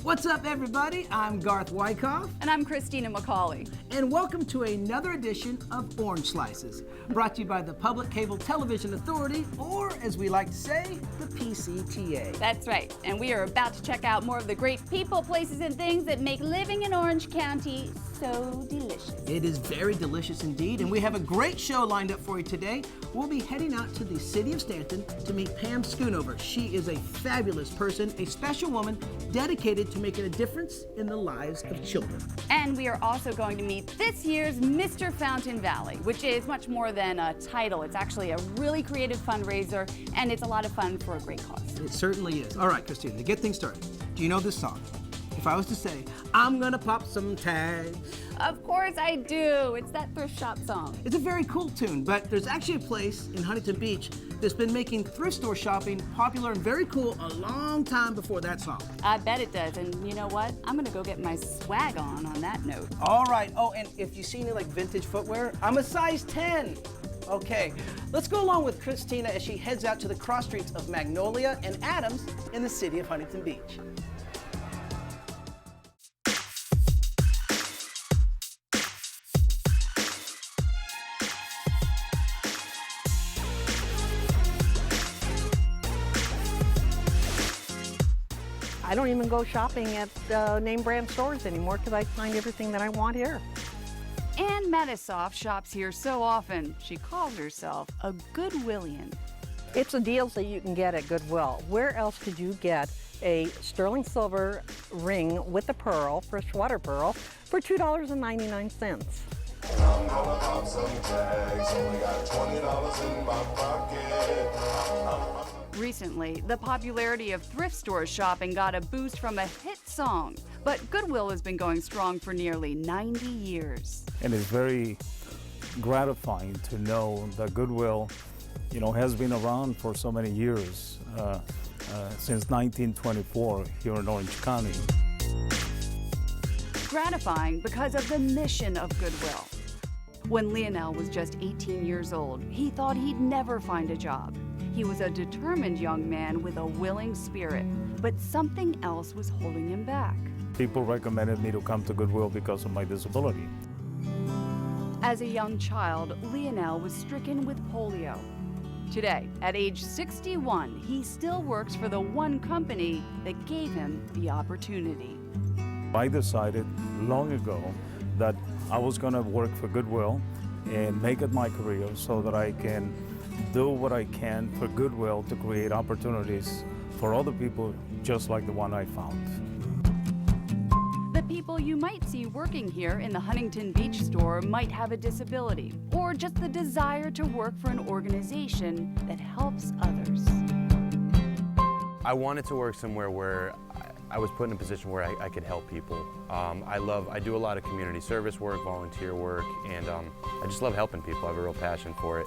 What's up, everybody? I'm Garth Wyckoff. And I'm Christina Macauley. And welcome to another edition of Orange Slices, brought to you by the Public Cable Television Authority, or as we like to say, the PCTA. That's right. And we are about to check out more of the great people, places, and things that make living in Orange County so delicious. It is very delicious indeed, and we have a great show lined up for you today. We'll be heading out to the city of Stanton to meet Pam Schoonover. She is a fabulous person, a special woman dedicated to making a difference in the lives of children. And we are also going to meet this year's Mr. Fountain Valley, which is much more than a title. It's actually a really creative fundraiser, and it's a lot of fun for a great cause. It certainly is. All right, Christina, to get things started, do you know this song? If I was to say, I'm gonna pop some tags. Of course I do. It's that thrift shop song. It's a very cool tune, but there's actually a place in Huntington Beach that's been making thrift store shopping popular and very cool a long time before that song. I bet it does, and you know what? I'm gonna go get my swag on that note. All right. Oh, and if you see any like vintage footwear, I'm a size 10. Okay, let's go along with Christina as she heads out to the cross streets of Magnolia and Adams in the city of Huntington Beach. I don't even go shopping at name brand stores anymore because I find everything that I want here. Ann Matisoff shops here so often, she calls herself a Goodwillian. It's the deals that you can get at Goodwill. Where else could you get a sterling silver ring with a pearl, freshwater pearl, for $2.99? I'm gonna pop some tags, only got $20 in my pocket. Recently, the popularity of thrift store shopping got a boost from a hit song, but Goodwill has been going strong for nearly 90 years. And it's very gratifying to know that Goodwill, has been around for so many years, since 1924 here in Orange County. Gratifying because of the mission of Goodwill. When Lionel was just 18 years old, he thought he'd never find a job. He was a determined young man with a willing spirit, but something else was holding him back. People recommended me to come to Goodwill because of my disability. As a young child, Lionel was stricken with polio. Today, at age 61, he still works for the one company that gave him the opportunity. I decided long ago that I was going to work for Goodwill and make it my career so that I can do what I can for Goodwill to create opportunities for other people just like the one I found. The people you might see working here in the Huntington Beach store might have a disability or just the desire to work for an organization that helps others. I wanted to work somewhere where I was put in a position where I could help people. I do a lot of community service work, volunteer work, and I just love helping people. I have a real passion for it.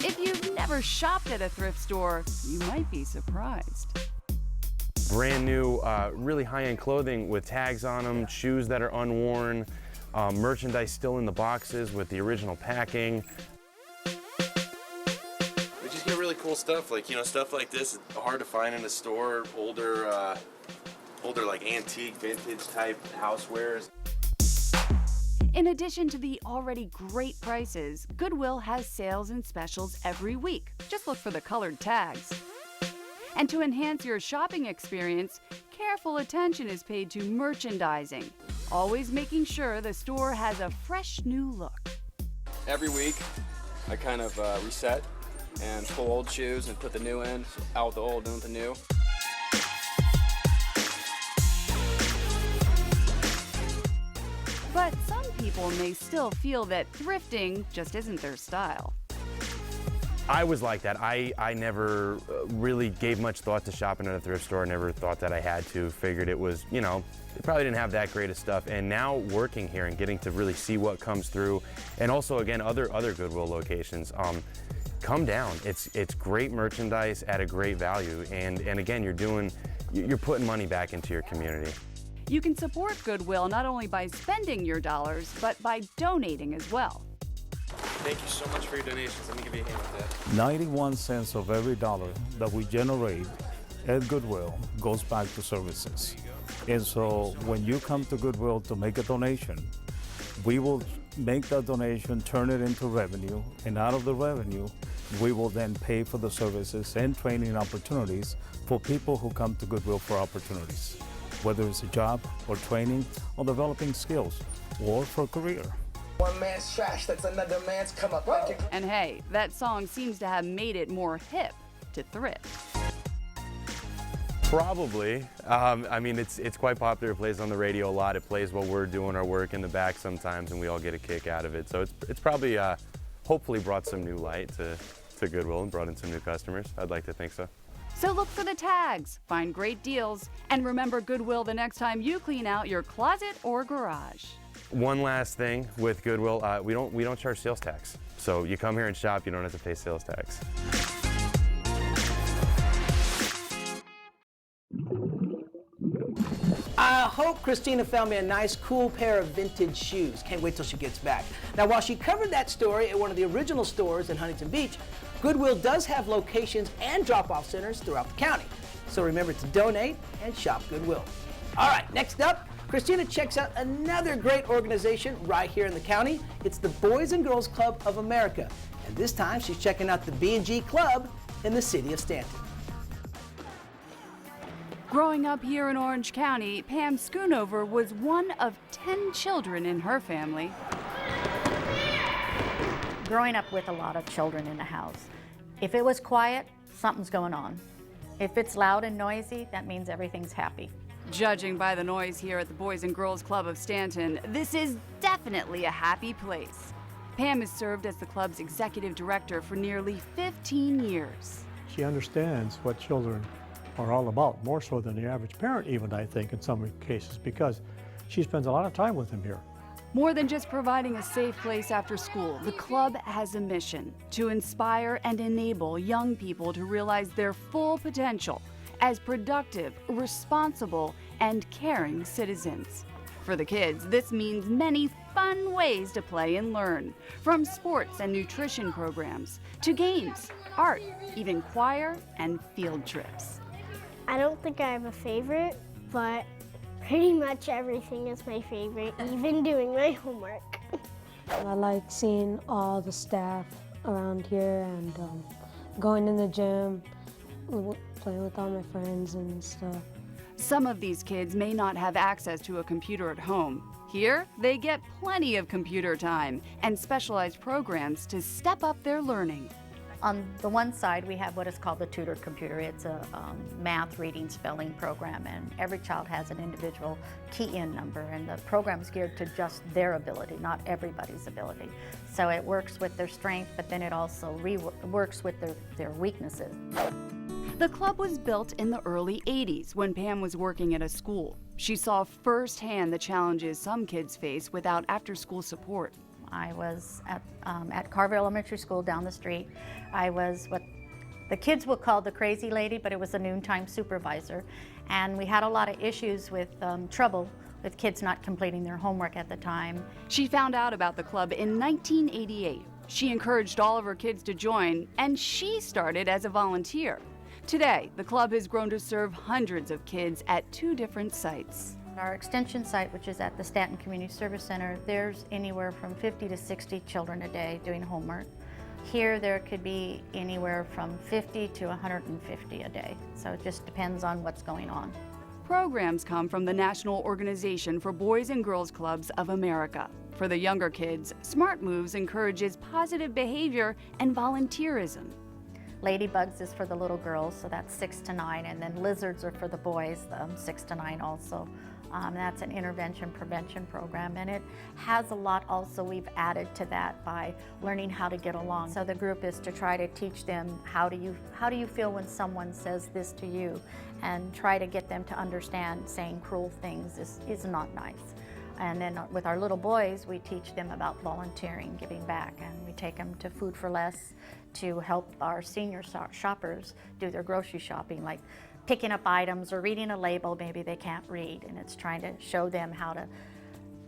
If you've never shopped at a thrift store, you might be surprised. Brand new, really high-end clothing with tags on them, shoes that are unworn, merchandise still in the boxes with the original packing. We just get really cool stuff, like, stuff like this is hard to find in a store, older like antique, vintage type housewares. In addition to the already great prices, Goodwill has sales and specials every week. Just look for the colored tags. And to enhance your shopping experience, careful attention is paid to merchandising, always making sure the store has a fresh new look. Every week, I kind of reset and pull old shoes and put the new in, out with the old, in with the new. But some people may still feel that thrifting just isn't their style. I was like that. I never really gave much thought to shopping at a thrift store. Never thought that I had to. Figured it was, it probably didn't have that great of stuff. And now working here and getting to really see what comes through, and also again other Goodwill locations, come down. It's great merchandise at a great value, and again you're putting money back into your community. You can support Goodwill not only by spending your dollars, but by donating as well. Thank you so much for your donations. Let me give you a hand with that. 91 cents of every dollar that we generate at Goodwill goes back to services. And so when you come to Goodwill to make a donation, we will make that donation, turn it into revenue, and out of the revenue, we will then pay for the services and training opportunities for people who come to Goodwill for opportunities, whether it's a job or training or developing skills or for a career. One man's trash, that's another man's come up. And hey, that song seems to have made it more hip to thrift. Probably. I mean, it's quite popular. It plays on the radio a lot. It plays while we're doing our work in the back sometimes, and we all get a kick out of it. So it's probably hopefully brought some new light to Goodwill and brought in some new customers. I'd like to think so. So look for the tags, find great deals, and remember Goodwill the next time you clean out your closet or garage. One last thing with Goodwill, we don't charge sales tax. So you come here and shop, you don't have to pay sales tax. I hope Christina found me a nice, cool pair of vintage shoes. Can't wait till she gets back. Now, while she covered that story at one of the original stores in Huntington Beach, Goodwill does have locations and drop-off centers throughout the county. So remember to donate and shop Goodwill. All right, next up, Christina checks out another great organization right here in the county. It's the Boys and Girls Club of America. And this time, she's checking out the B&G Club in the city of Stanton. Growing up here in Orange County, Pam Schoonover was one of 10 children in her family. Growing up with a lot of children in the house, if it was quiet, something's going on. If it's loud and noisy, that means everything's happy. Judging by the noise here at the Boys and Girls Club of Stanton, this is definitely a happy place. Pam has served as the club's executive director for nearly 15 years. She understands what children are all about, more so than the average parent even, I think, in some cases, because she spends a lot of time with them here. More than just providing a safe place after school, the club has a mission to inspire and enable young people to realize their full potential as productive, responsible, and caring citizens. For the kids, this means many fun ways to play and learn, from sports and nutrition programs to games, art, even choir and field trips. I don't think I have a favorite, but pretty much everything is my favorite, even doing my homework. I like seeing all the staff around here and going in the gym, playing with all my friends and stuff. Some of these kids may not have access to a computer at home. Here, they get plenty of computer time and specialized programs to step up their learning. On the one side, we have what is called the tutored computer. It's a math, reading, spelling program, and every child has an individual key-in number, and the program is geared to just their ability, not everybody's ability. So it works with their strength, but then it also works with their weaknesses. The club was built in the early 80s when Pam was working at a school. She saw firsthand the challenges some kids face without after-school support. I was at Carver Elementary School down the street. I was what the kids would call the crazy lady, but it was a noontime supervisor. And we had a lot of issues with trouble with kids not completing their homework at the time. She found out about the club in 1988. She encouraged all of her kids to join, and she started as a volunteer. Today, the club has grown to serve hundreds of kids at 2 different sites. Our extension site, which is at the Stanton Community Service Center, there's anywhere from 50 to 60 children a day doing homework. Here, there could be anywhere from 50 to 150 a day. So it just depends on what's going on. Programs come from the National Organization for Boys and Girls Clubs of America. For the younger kids, Smart Moves encourages positive behavior and volunteerism. Ladybugs is for the little girls, so that's 6 to 9, and then lizards are for the boys, 6 to 9 also. That's an intervention prevention program, and it has a lot also we've added to that by learning how to get along. So the group is to try to teach them how do you feel when someone says this to you, and try to get them to understand saying cruel things is not nice. And then with our little boys, we teach them about volunteering, giving back, and we take them to Food for Less to help our senior shoppers do their grocery shopping, like picking up items or reading a label maybe they can't read, and it's trying to show them how to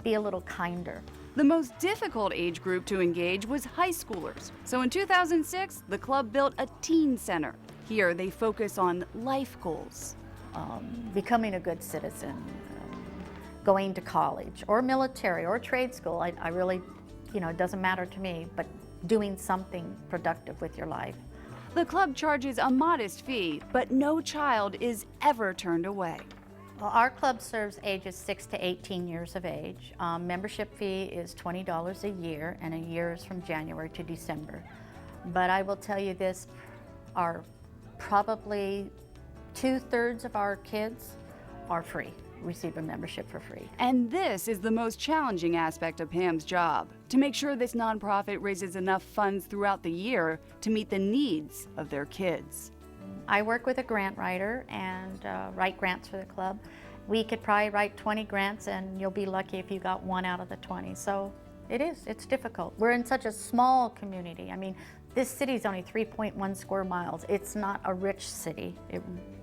be a little kinder. The most difficult age group to engage was high schoolers. So in 2006, the club built a teen center. Here they focus on life goals. Becoming a good citizen, going to college or military or trade school. I really, it doesn't matter to me, but doing something productive with your life. The club charges a modest fee, but no child is ever turned away. Well, our club serves ages 6 to 18 years of age. Membership fee is $20 a year, and a year is from January to December. But I will tell you this, probably 2/3 of our kids are free, receive a membership for free. And this is the most challenging aspect of Pam's job, to make sure this nonprofit raises enough funds throughout the year to meet the needs of their kids. I work with a grant writer and write grants for the club. We could probably write 20 grants and you'll be lucky if you got 1 out of the 20. So it's difficult. We're in such a small community. I mean, this city is only 3.1 square miles. It's not a rich city,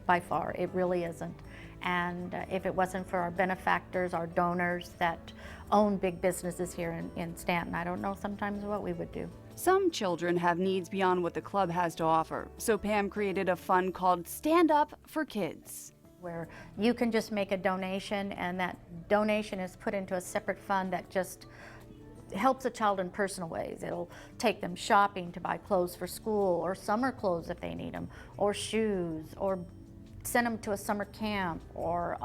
by far, it really isn't. And if it wasn't for our benefactors, our donors that own big businesses here in Stanton, I don't know sometimes what we would do. Some children have needs beyond what the club has to offer, so Pam created a fund called Stand Up for Kids, where you can just make a donation and that donation is put into a separate fund that just helps a child in personal ways. It'll take them shopping to buy clothes for school or summer clothes if they need them, or shoes, or send them to a summer camp or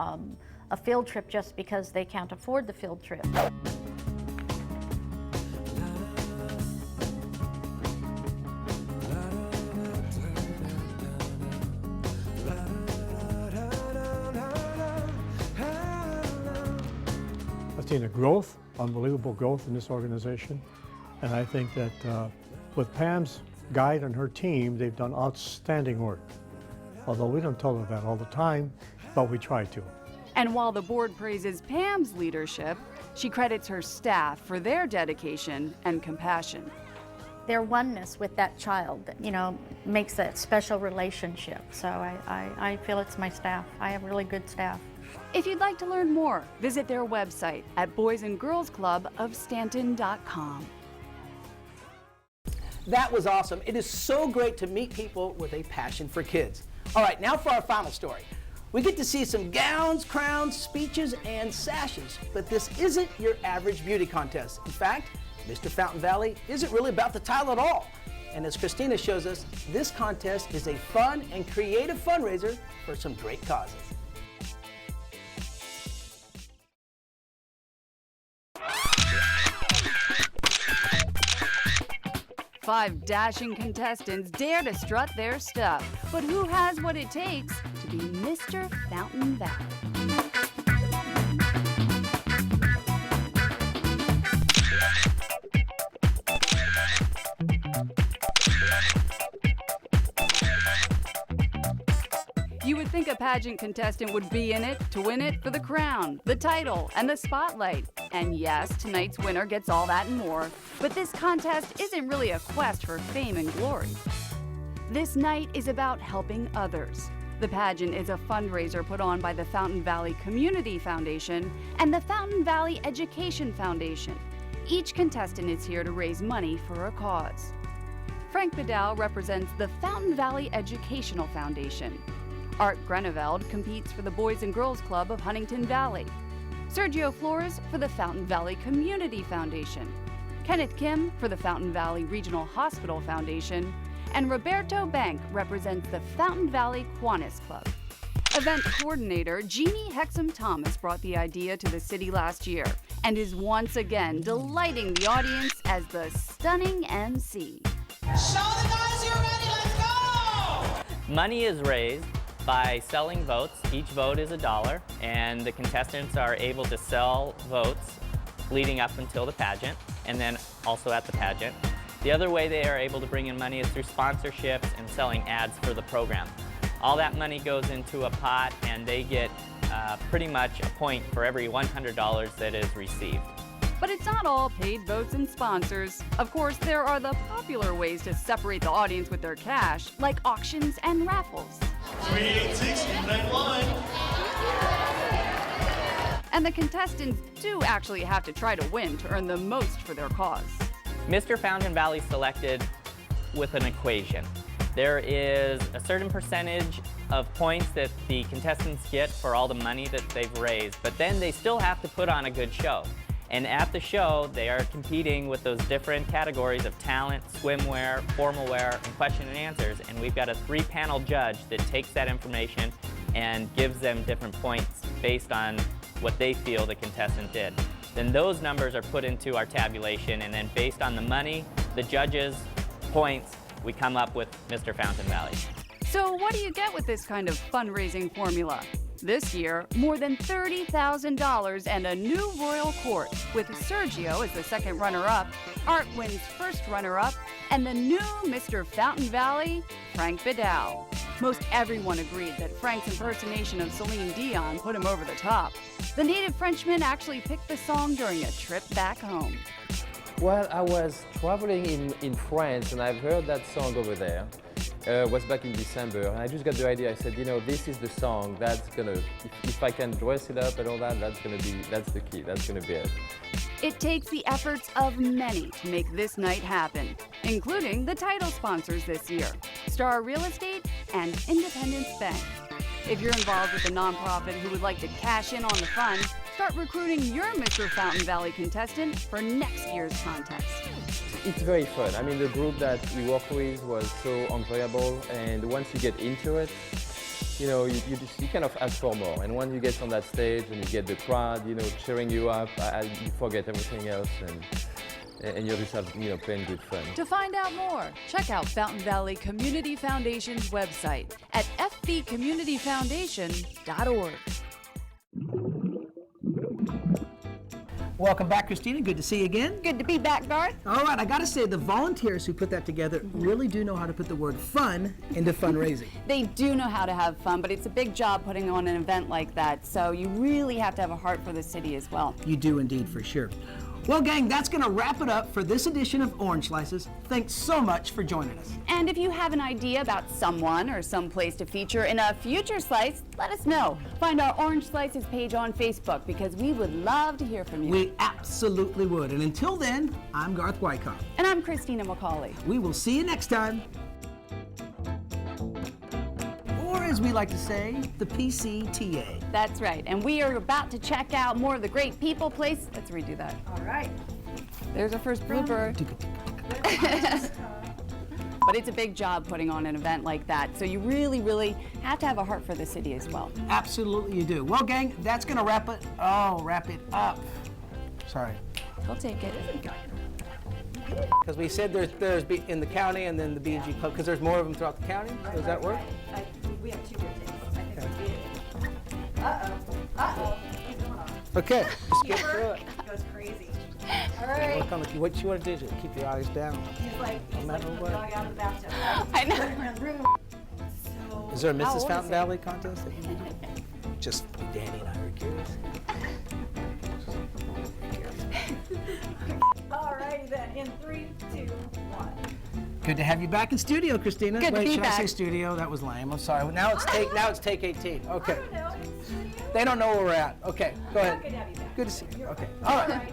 a field trip just because they can't afford the field trip. I've seen a growth, unbelievable growth in this organization, and I think that with Pam's guide and her team, they've done outstanding work. Although we don't tell her that all the time, but we try to. And while the board praises Pam's leadership, she credits her staff for their dedication and compassion. Their oneness with that child, makes that special relationship. So I feel it's my staff. I have really good staff. If you'd like to learn more, visit their website at boysandgirlsclubofstanton.com. That was awesome. It is so great to meet people with a passion for kids. All right, now for our final story. We get to see some gowns, crowns, speeches, and sashes, but this isn't your average beauty contest. In fact, Mr. Fountain Valley isn't really about the title at all. And as Christina shows us, this contest is a fun and creative fundraiser for some great causes. Five dashing contestants dare to strut their stuff, but who has what it takes to be Mr. Fountain Valley? You would think a pageant contestant would be in it to win it for the crown, the title, and the spotlight. And yes, tonight's winner gets all that and more. But this contest isn't really a quest for fame and glory. This night is about helping others. The pageant is a fundraiser put on by the Fountain Valley Community Foundation and the Fountain Valley Education Foundation. Each contestant is here to raise money for a cause. Frank Bedell represents the Fountain Valley Educational Foundation. Art Greneveld competes for the Boys and Girls Club of Huntington Valley. Sergio Flores for the Fountain Valley Community Foundation. Kenneth Kim for the Fountain Valley Regional Hospital Foundation. And Roberto Bank represents the Fountain Valley Kiwanis Club. Event coordinator Jeannie Hexam Thomas brought the idea to the city last year and is once again delighting the audience as the stunning MC. Show the guys you're ready, let's go! Money is raised by selling votes. Each vote is $1, and the contestants are able to sell votes leading up until the pageant, and then also at the pageant. The other way they are able to bring in money is through sponsorships and selling ads for the program. All that money goes into a pot, and they get pretty much a point for every $100 that is received. But it's not all paid votes and sponsors. Of course, there are the popular ways to separate the audience with their cash, like auctions and raffles. 386-891. And the contestants do actually have to try to win to earn the most for their cause. Mr. Fountain Valley selected with an equation. There is a certain percentage of points that the contestants get for all the money that they've raised, but then they still have to put on a good show. And at the show, they are competing with those different categories of talent, swimwear, formal wear, and question and answers. And we've got a 3-panel judge that takes that information and gives them different points based on what they feel the contestant did. Then those numbers are put into our tabulation, and then based on the money, the judges' points, we come up with Mr. Fountain Valley. So what do you get with this kind of fundraising formula? This year, more than $30,000 and a new royal court, with Sergio as the second runner-up, Art wins first runner-up, and the new Mr. Fountain Valley, Frank Vidal. Most everyone agreed that Frank's impersonation of Celine Dion put him over the top. The native Frenchman actually picked the song during a trip back home. Well, I was traveling in France, and I've heard that song over there. Was back in December, and I just got the idea. I said, you know, this is the song that's gonna, if I can dress it up and all that, that's the key, that's gonna be it. It takes the efforts of many to make this night happen, including the title sponsors this year, Star Real Estate and Independence Bank. If you're involved with a nonprofit who would like to cash in on the fun, start recruiting your Mr. Fountain Valley contestant for next year's contest. It's very fun. I mean, the group that we work with was so enjoyable, and once you get into it, you know, you kind of ask for more. And once you get on that stage and you get the crowd, you know, cheering you up, you forget everything else, and you just have, you know, plain good fun. To find out more, check out Fountain Valley Community Foundation's website at fvcommunityfoundation.org. Welcome back, Christina. Good to see you again. Good to be back, Garth. All right, I got to say, the volunteers who put that together really do know how to put the word fun into fundraising. They do know how to have fun, but it's a big job putting on an event like that, so you really have to have a heart for the city as well. You do indeed, for sure. Well, gang, that's going to wrap it up for this edition of Orange Slices. Thanks so much for joining us. And if you have an idea about someone or some place to feature in a future slice, let us know. Find our Orange Slices page on Facebook, because we would love to hear from you. We absolutely would. And until then, I'm Garth Wyckoff. And I'm Christina Macauley. We will see you next time. Or as we like to say, the PCTA. That's right. And we are about to check out more of the great people place. Let's redo that. All right. There's our first blooper. But it's a big job putting on an event like that. So you really, really have to have a heart for the city as well. Absolutely you do. Well, gang, that's going to wrap it up. Sorry. I'll take it. Because we said there's in the county and then the B&G Club, because there's more of them throughout the county. Does that work? We have 2 good days. I think we did. Uh-oh. Okay, just get through it. It goes crazy. All right. What you want to do is keep your eyes down. He's like the dog out of the bathtub. I know. Is there a Mrs. Fountain Valley contest? Just Danny and I were curious. All righty then, in 3, 2, 1. Good to have you back in studio, Christina. Good to be should back. I say studio? That was lame. I'm sorry. Now it's take 18. Okay. I don't know. They don't know where we're at. Okay, go ahead. Good to have you back. Good to see you. Okay. All right.